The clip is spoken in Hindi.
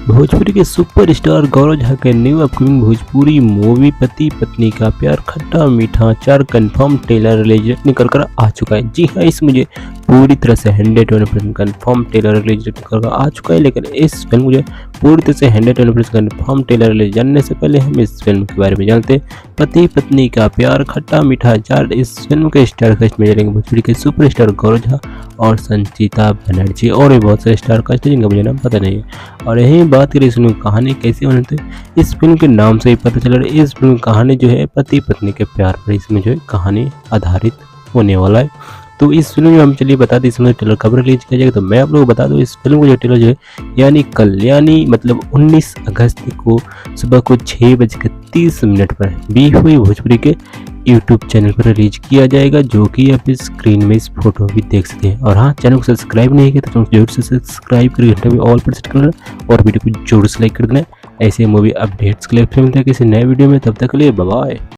भोजपुरी के सुपरस्टार गौरव झा के न्यू अपकमिंग भोजपुरी मूवी पति पत्नी का प्यार खट्टा मीठा 4 कंफर्म ट्रेलर रिलीज निकल कर आ चुका है। जी हाँ, इस मुझे पूरी तरह से 100% कंफर्म ट्रेलर रिलीज निकल कर आ चुका है। लेकिन इस फिल्म मुझे पूरी तरह से 100% कंफर्म ट्रेलर रिलीज जानने से पहले हम इस फिल्म के बारे में जानते हैं। पति पत्नी का प्यार खट्टा मीठा 4 इस फिल्म के स्टार कास्ट में जाएंगे भोजपुरी के सुपरस्टार गौरव झा और संचिता बनर्जी और भी बहुत सारे स्टार कास्ट है जिनका मुझे नाम पता नहीं है। और यही बात करें इस फिल्म की कहानी कैसे होने थे, इस फिल्म के नाम से ही पता चल रहा है इस फिल्म की कहानी जो है पति पत्नी के प्यार पर इसमें जो है कहानी आधारित होने वाला है। तो इस फिल्म में हम चलिए बता दें इसमें ट्रेलर कब रिलीज किया जाएगा। तो मैं आप लोगों को बता दूं इस फिल्म को जो ट्रेलर जो है यानी कल यानी मतलब 19 अगस्त को सुबह को 6:30 पर बी हुई भोजपुरी के यूट्यूब चैनल पर रिलीज किया जाएगा, जो कि आप इस स्क्रीन में इस फोटो भी देख सकते हैं। और हाँ, चैनल को सब्सक्राइब नहीं किया तो जरूर से सब्सक्राइब करके घंटे में ऑल पर सेट करना और वीडियो को जरूर से लाइक कर देना। ऐसे मूवी अपडेट्स के लिए फिर मिलते हैं किसी नए वीडियो में, तब तक के लिए बाय बाय।